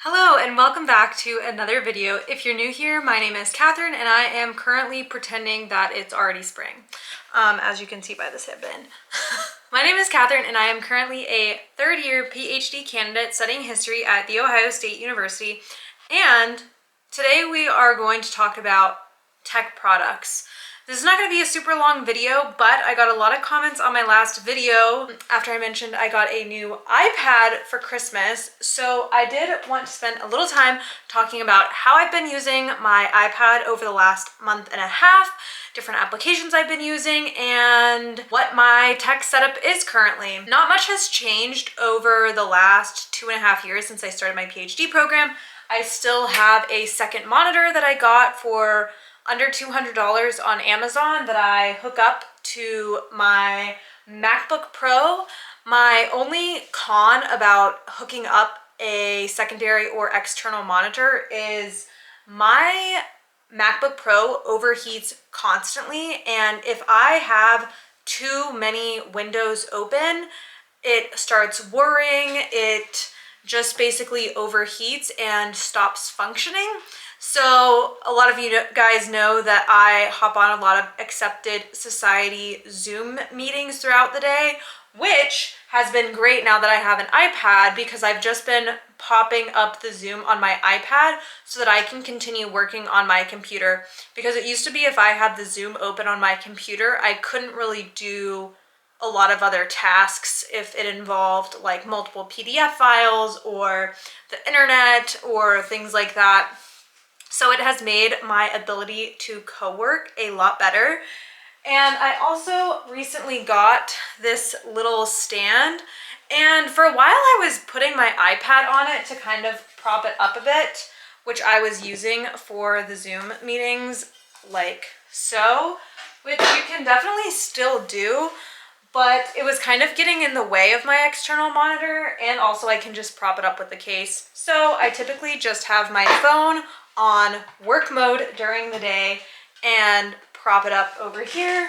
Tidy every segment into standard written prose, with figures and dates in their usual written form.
Hello and welcome back to another video. If you're new here, my name is Catherine and I am currently pretending that it's already spring, as you can see by this headband. My name is Catherine and I am currently a third-year PhD candidate studying history at The Ohio State University, and today we are going to talk about tech products. This is not going to be a super long video, but I got a lot of comments on my last video after I mentioned I got a new iPad for Christmas. So I did want to spend a little time talking about how I've been using my iPad over the last month and a half, different applications I've been using, and what my tech setup is currently. Not much has changed over the last 2.5 years since I started my PhD program. I still have a second monitor that I got for under $200 on Amazon that I hook up to my MacBook Pro. My only con about hooking up a secondary or external monitor is my MacBook Pro overheats constantly, and if I have too many windows open, it starts whirring, it just basically overheats and stops functioning. So a lot of you guys know that I hop on a lot of accepted society Zoom meetings throughout the day, which has been great now that I have an iPad because I've just been popping up the Zoom on my iPad so that I can continue working on my computer. Because it used to be if I had the Zoom open on my computer, I couldn't really do a lot of other tasks if it involved like multiple PDF files or the internet or things like that. So it has made my ability to co-work a lot better. And I also recently got this little stand, and for a while I was putting my iPad on it to kind of prop it up a bit, which I was using for the Zoom meetings like so, which you can definitely still do, but it was kind of getting in the way of my external monitor, and also I can just prop it up with the case. So I typically just have my phone on work mode during the day and prop it up over here.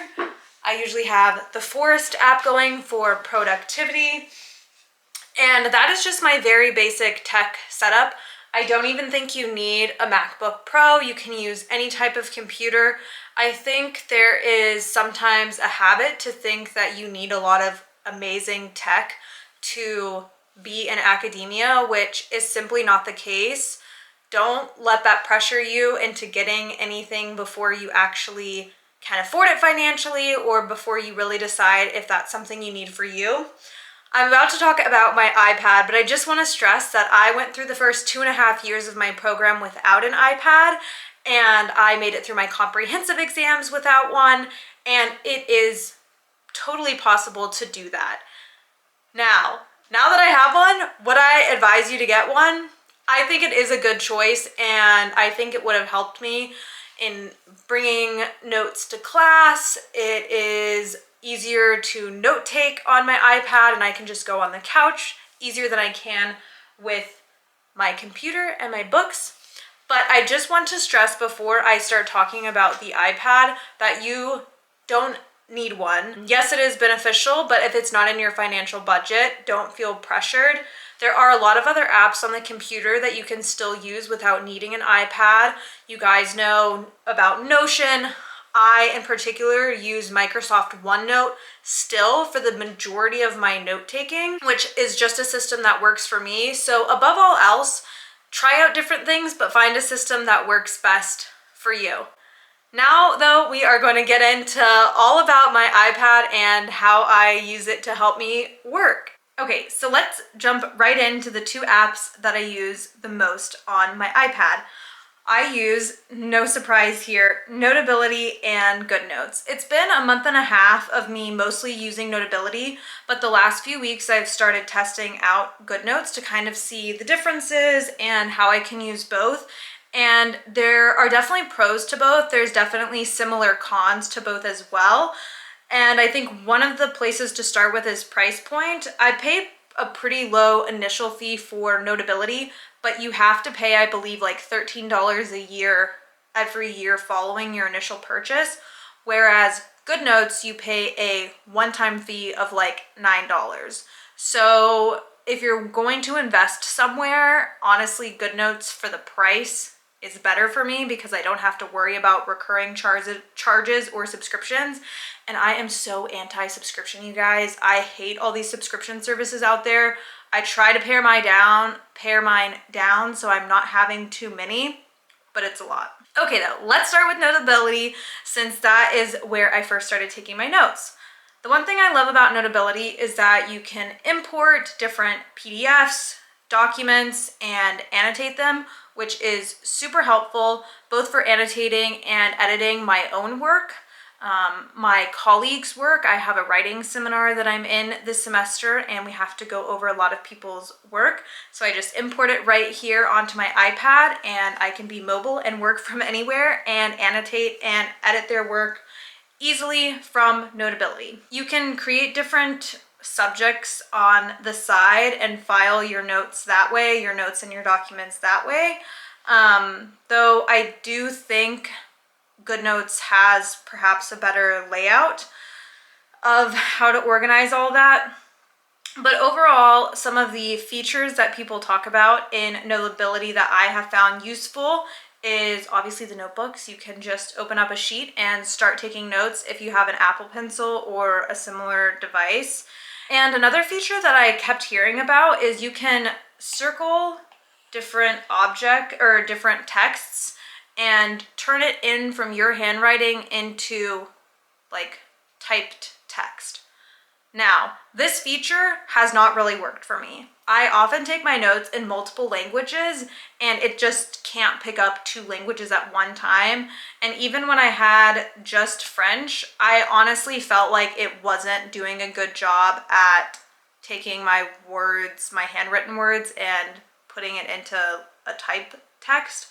I usually have the Forest app going for productivity, and that is just my very basic tech setup. I don't even think you need a MacBook Pro. You can use any type of computer. I think there is sometimes a habit to think that you need a lot of amazing tech to be in academia, which is simply not the case. Don't let that pressure you into getting anything before you actually can afford it financially or before you really decide if that's something you need for you. I'm about to talk about my iPad, but I just want to stress that I went through the first 2.5 years of my program without an iPad, and I made it through my comprehensive exams without one, and it is totally possible to do that. Now that I have one, would I advise you to get one? I think it is a good choice, and I think it would have helped me in bringing notes to class. It is easier to note take on my iPad, and I can just go on the couch easier than I can with my computer and my books. But I just want to stress before I start talking about the iPad that you don't need one. Yes, it is beneficial, but if it's not in your financial budget, don't feel pressured. There are a lot of other apps on the computer that you can still use without needing an iPad. You guys know about Notion. I, in particular, use Microsoft OneNote still for the majority of my note-taking, which is just a system that works for me. So above all else, try out different things, but find a system that works best for you. Now, though, we are going to get into all about my iPad and how I use it to help me work. Okay, so let's jump right into the two apps that I use the most on my iPad. I use, no surprise here, Notability and Goodnotes. It's been a month and a half of me mostly using Notability, but the last few weeks I've started testing out Goodnotes to kind of see the differences and how I can use both. And there are definitely pros to both. There's definitely similar cons to both as well. And I think one of the places to start with is price point. I pay a pretty low initial fee for Notability, but you have to pay, I believe, like $13 a year every year following your initial purchase, whereas Goodnotes, you pay a one-time fee of like $9. So if you're going to invest somewhere, honestly, Goodnotes for the price is better for me because I don't have to worry about recurring charges or subscriptions. And I am so anti-subscription, you guys. I hate all these subscription services out there. I try to pare mine down so I'm not having too many, but it's a lot. Okay though, let's start with Notability since that is where I first started taking my notes. The one thing I love about Notability is that you can import different PDFs, documents, and annotate them, which is super helpful both for annotating and editing my own work. My colleagues' work. I have a writing seminar that I'm in this semester and we have to go over a lot of people's work. So I just import it right here onto my iPad and I can be mobile and work from anywhere and annotate and edit their work easily from Notability. You can create different subjects on the side and file your notes that way, your notes and your documents that way. Though I do think Goodnotes has perhaps a better layout of how to organize all that. But overall, some of the features that people talk about in Notability that I have found useful is obviously the notebooks. You can just open up a sheet and start taking notes if you have an Apple Pencil or a similar device. And another feature that I kept hearing about is you can circle different different texts and turn it in from your handwriting into like typed text. Now, this feature has not really worked for me. I often take my notes in multiple languages and it just can't pick up two languages at one time. And even when I had just French, I honestly felt like it wasn't doing a good job at taking my words, my handwritten words, and putting it into a typed text.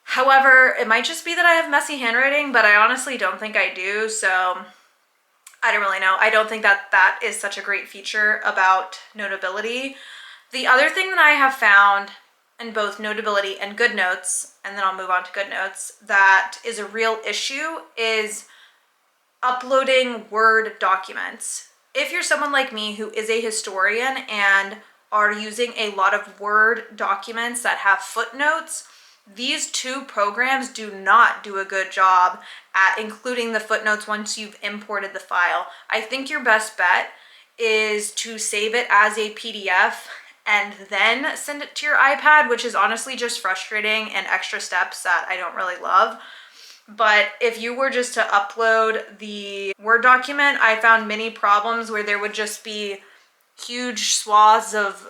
However, it might just be that I have messy handwriting, but I honestly don't think I do, so I don't really know. I don't think that that is such a great feature about Notability. The other thing that I have found in both Notability and Goodnotes, and then I'll move on to Goodnotes, that is a real issue is uploading Word documents. If you're someone like me who is a historian and are using a lot of Word documents that have footnotes, these two programs do not do a good job at including the footnotes once you've imported the file. I think your best bet is to save it as a PDF and then send it to your iPad, which is honestly just frustrating and extra steps that I don't really love. But if you were just to upload the Word document, I found many problems where there would just be huge swaths of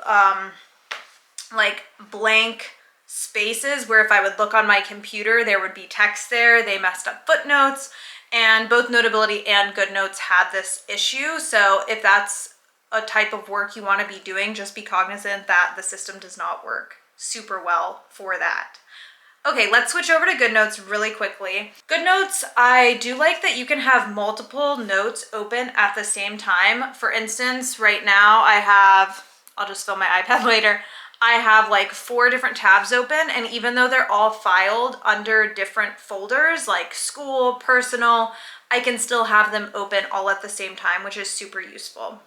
like blank spaces where if I would look on my computer, there would be text there. They messed up footnotes, and both Notability and Goodnotes had this issue. So if that's a type of work you want to be doing, just be cognizant that the system does not work super well for that. Okay, let's switch over to Goodnotes really quickly. Goodnotes, I do like that you can have multiple notes open at the same time. For instance, right now I'll just film my iPad later. I have like 4 different tabs open, and even though they're all filed under different folders like school, personal, I can still have them open all at the same time, which is super useful.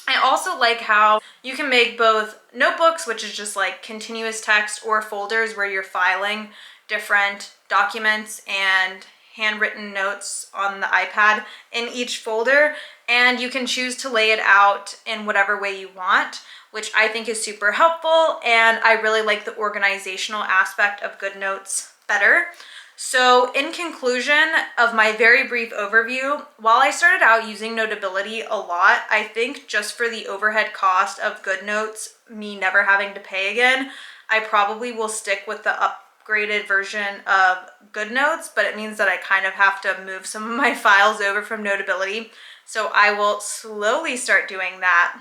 I also like how you can make both notebooks, which is just like continuous text, or folders where you're filing different documents and handwritten notes on the iPad in each folder, and you can choose to lay it out in whatever way you want, which I think is super helpful, and I really like the organizational aspect of Goodnotes better. So in conclusion of my very brief overview, while I started out using Notability a lot, I think just for the overhead cost of Goodnotes, me never having to pay again, I probably will stick with the upgraded version of Goodnotes, but it means that I kind of have to move some of my files over from Notability. So I will slowly start doing that.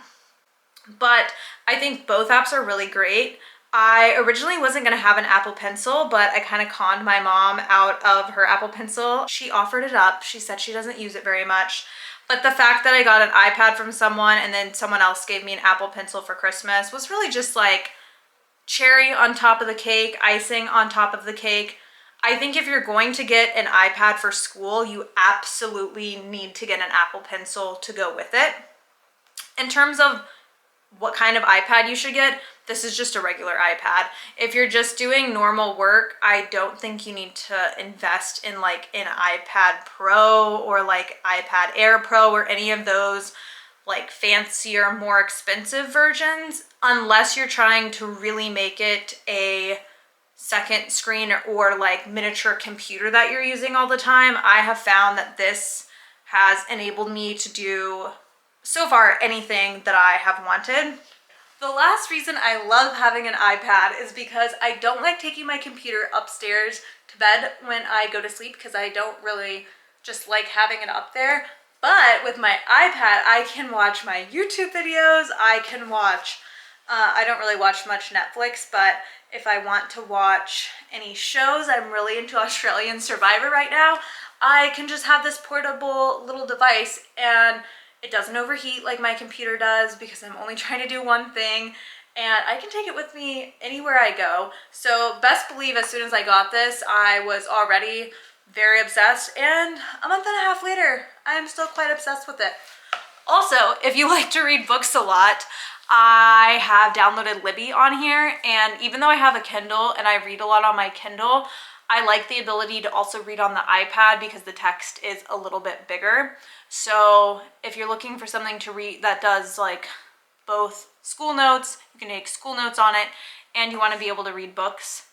But I think both apps are really great. I originally wasn't going to have an Apple Pencil, but I kind of conned my mom out of her Apple Pencil. She offered it up. She said she doesn't use it very much. But the fact that I got an iPad from someone and then someone else gave me an Apple Pencil for Christmas was really just like cherry on top of the cake, icing on top of the cake. I think if you're going to get an iPad for school, you absolutely need to get an Apple Pencil to go with it. In terms of what kind of iPad you should get, this is just a regular iPad. If you're just doing normal work, I don't think you need to invest in like an iPad Pro or like iPad Air Pro or any of those like fancier, more expensive versions, unless you're trying to really make it a second screen or like miniature computer that you're using all the time. I have found that this has enabled me to do so far anything that I have wanted. The last reason I love having an iPad is because I don't like taking my computer upstairs to bed when I go to sleep, because I don't really just like having it up there. But with my iPad, I can watch my YouTube videos. I can watch, I don't really watch much Netflix, but if I want to watch any shows, I'm really into Australian Survivor right now, I can just have this portable little device, and it doesn't overheat like my computer does because I'm only trying to do one thing, and I can take it with me anywhere I go. So best believe as soon as I got this, I was already very obsessed, and a month and a half later, I'm still quite obsessed with it. Also, if you like to read books a lot, I have downloaded Libby on here, and even though I have a Kindle and I read a lot on my Kindle, I like the ability to also read on the iPad because the text is a little bit bigger. So if you're looking for something to read that does like both school notes, you can take school notes on it, and you want to be able to read books,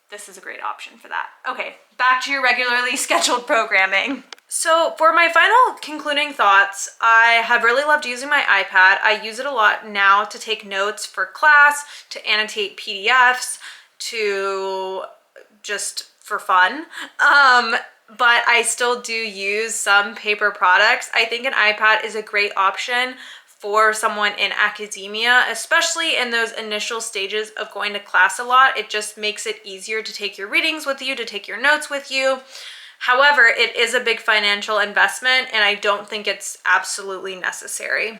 this is a great option for that. Okay, back to your regularly scheduled programming. So for my final concluding thoughts, I have really loved using my iPad. I use it a lot now to take notes for class, to annotate PDFs, to just for fun. But I still do use some paper products. I think an iPad is a great option for someone in academia, especially in those initial stages of going to class a lot. It just makes it easier to take your readings with you, to take your notes with you. However, it is a big financial investment, and I don't think it's absolutely necessary.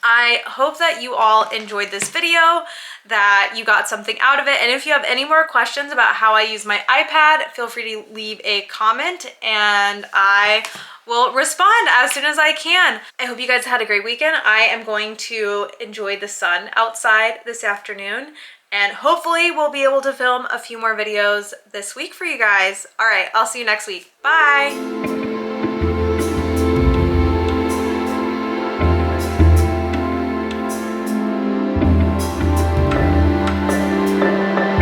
I hope that you all enjoyed this video, that you got something out of it. And if you have any more questions about how I use my iPad, feel free to leave a comment and I will respond as soon as I can. I hope you guys had a great weekend. I am going to enjoy the sun outside this afternoon, and hopefully we'll be able to film a few more videos this week for you guys. All right, I'll see you next week. Bye.